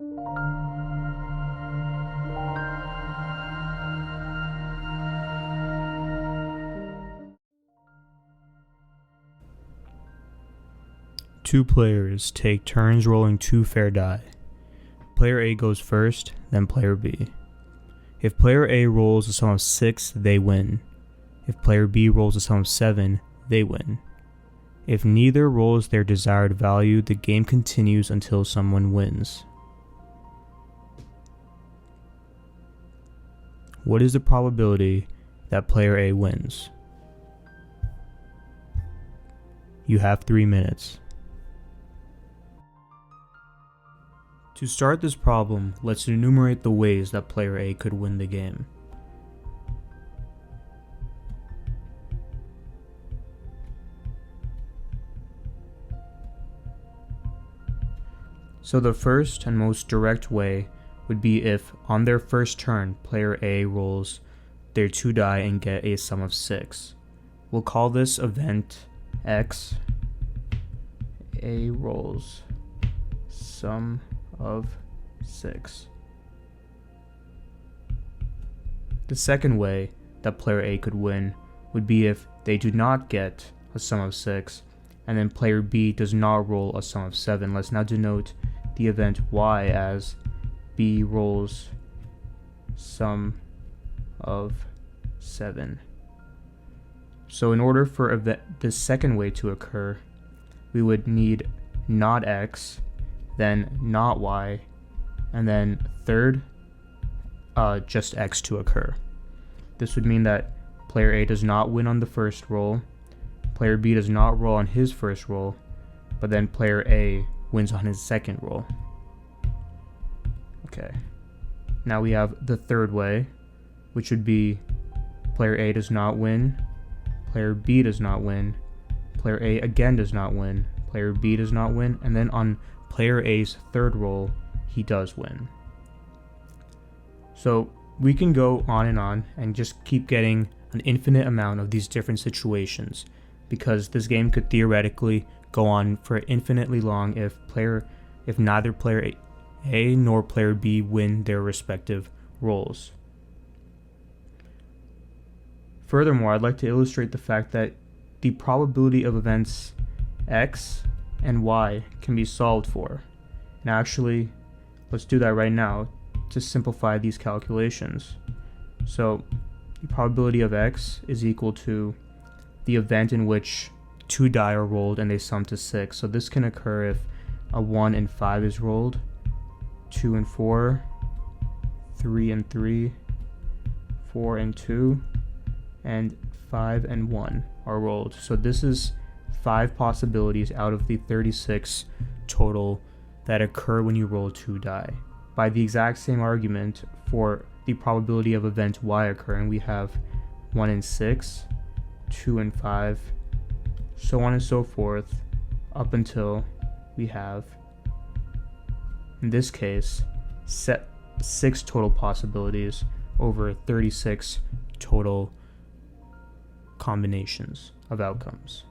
Two players take turns rolling two fair die. Player A goes first, then player B. If player A rolls a sum of 6, they win. If player B rolls a sum of 7, they win. If neither rolls their desired value, the game continues until someone wins. What is the probability that player A wins? You have 3 minutes. To start this problem, let's enumerate the ways that player A could win the game. So the first and most direct way would be if, on their first turn, player A rolls their 2 die and get a sum of 6. We'll call this event X. A rolls sum of 6. The second way that player A could win would be if they do not get a sum of 6, and then player B does not roll a sum of 7. Let's now denote the event Y as B rolls sum of 7. So in order for the second way to occur, we would need not X, then not Y, and then third, just X to occur. This would mean that player A does not win on the first roll, player B does not roll on his first roll, but then player A wins on his second roll. Okay, now we have the third way, which would be player A does not win, player B does not win, player A again does not win, player B does not win, and then on player A's third roll, he does win. So we can go on and just keep getting an infinite amount of these different situations, because this game could theoretically go on for infinitely long if neither player A nor player B win their respective rolls. Furthermore, I'd like to illustrate the fact that the probability of events X and Y can be solved for. And actually, let's do that right now to simplify these calculations. So the probability of X is equal to the event in which 2 die are rolled and they sum to 6. So this can occur if a 1 and 5 is rolled, 2 and 4, 3 and 3, 4 and 2, and 5 and 1 are rolled. So this is 5 possibilities out of the 36 total that occur when you roll 2 die. By the exact same argument, for the probability of event Y occurring, we have 1 in 6, 2 and 5, so on and so forth, up until we have, in this case, 6 total possibilities over 36 total combinations of outcomes.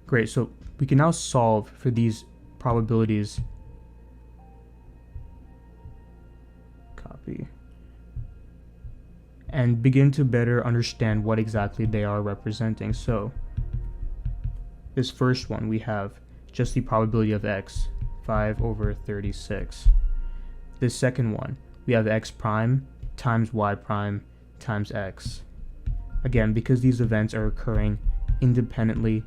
Great, so we can now solve for these probabilities. Copy. And begin to better understand what exactly they are representing. So, this first one, we have just the probability of X, 5 over 36. This second one, we have X prime times Y prime times X. Again, because these events are occurring independently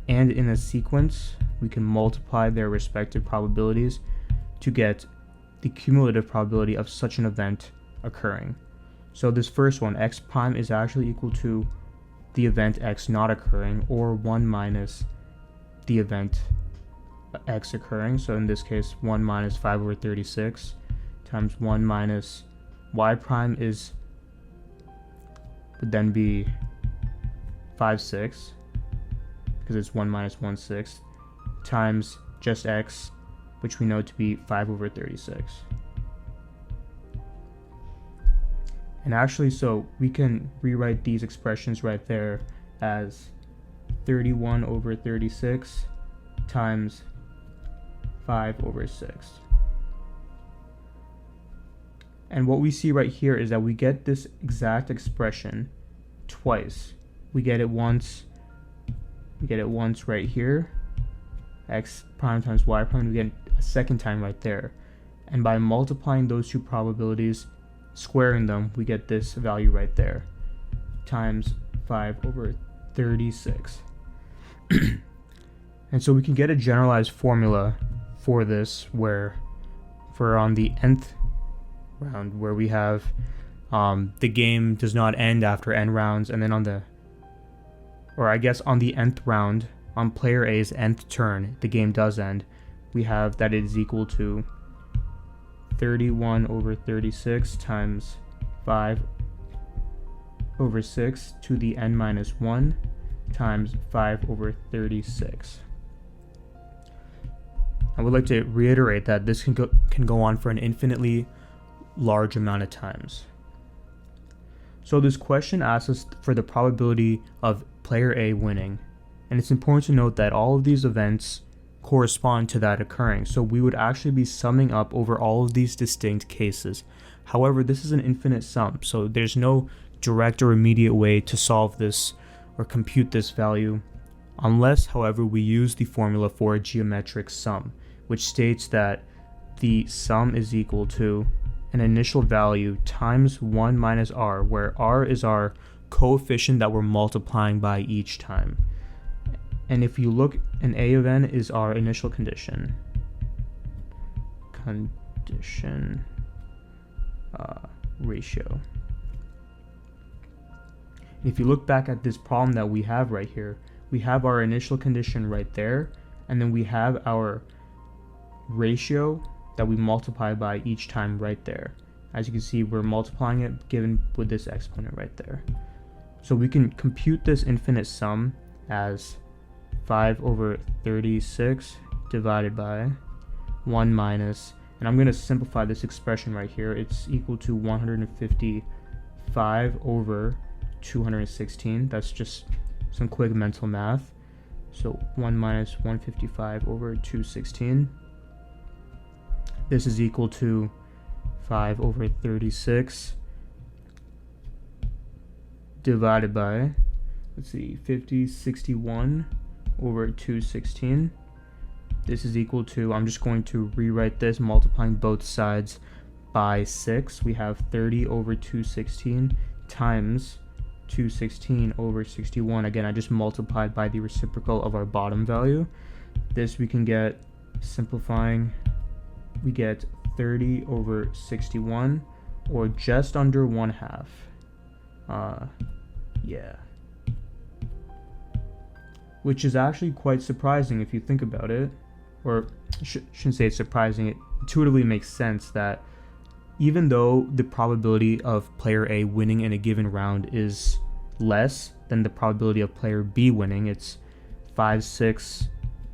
and in a sequence, we can multiply their respective probabilities to get the cumulative probability of such an event occurring. So this first one, X prime, is actually equal to the event X not occurring, or 1 minus the event X occurring. So in this case, 1 minus 5 over 36 times 1 minus Y prime would then be 5 6, because it's 1 minus 1 6, times just X, which we know to be 5 over 36. And actually, so we can rewrite these expressions right there as 31 over 36 times 5/6. And what we see right here is that we get this exact expression twice. We get it once right here, x prime times y prime, we get a second time right there. And by multiplying those two probabilities, squaring them, we get this value right there, times 5/36. And so we can get a generalized formula for this, where for on the nth round, where we have the game does not end after n rounds, and then on the nth round, on player A's nth turn, the game does end. We have that it is equal to 31/36 times 5/6 to the n minus 1 times 5/36. I would like to reiterate that this can go on for an infinitely large amount of times. So this question asks us for the probability of player A winning, and it's important to note that all of these events correspond to that occurring, so we would actually be summing up over all of these distinct cases. However, this is an infinite sum, so there's no direct or immediate way to solve this or compute this value, unless, however, we use the formula for a geometric sum, which states that the sum is equal to an initial value times 1 minus r, where r is our coefficient that we're multiplying by each time. And if you look, an A of n is our initial condition. Ratio. If you look back at this problem that we have right here, we have our initial condition right there, and then we have our ratio that we multiply by each time right there. As you can see, we're multiplying it given with this exponent right there. So we can compute this infinite sum as 5/36 divided by 1 minus, and I'm going to simplify this expression right here. It's equal to 155/216. That's just some quick mental math. So 1 minus 155/216. This is equal to 5/36 divided by, 61/216. This is equal to, I'm just going to rewrite this, multiplying both sides by 6. We have 30/216 times 216/61. Again, I just multiplied by the reciprocal of our bottom value. This we can get, simplifying, we get 30/61, or just under 1/2. Yeah. Which is actually quite surprising if you think about it. Or shouldn't say it's surprising, it intuitively makes sense that even though the probability of player A winning in a given round is less than the probability of player B winning, it's 5/6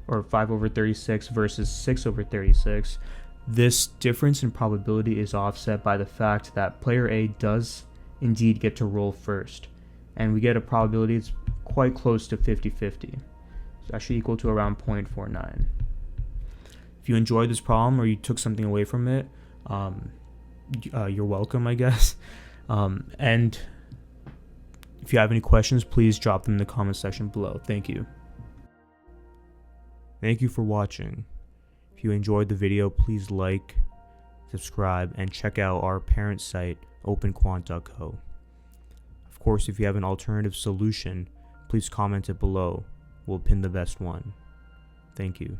or 5/36 versus 6/36, this difference in probability is offset by the fact that player A does indeed get to roll first, and we get a probability that's quite close to 50-50. It's actually equal to around 0.49. If you enjoyed this problem or you took something away from it, you're welcome, I guess. And if you have any questions, please drop them in the comment section below. Thank you. Thank you for watching. If you enjoyed the video, please like, subscribe, and check out our parent site, OpenQuant.co. Of course, if you have an alternative solution, please comment it below. We'll pin the best one. Thank you.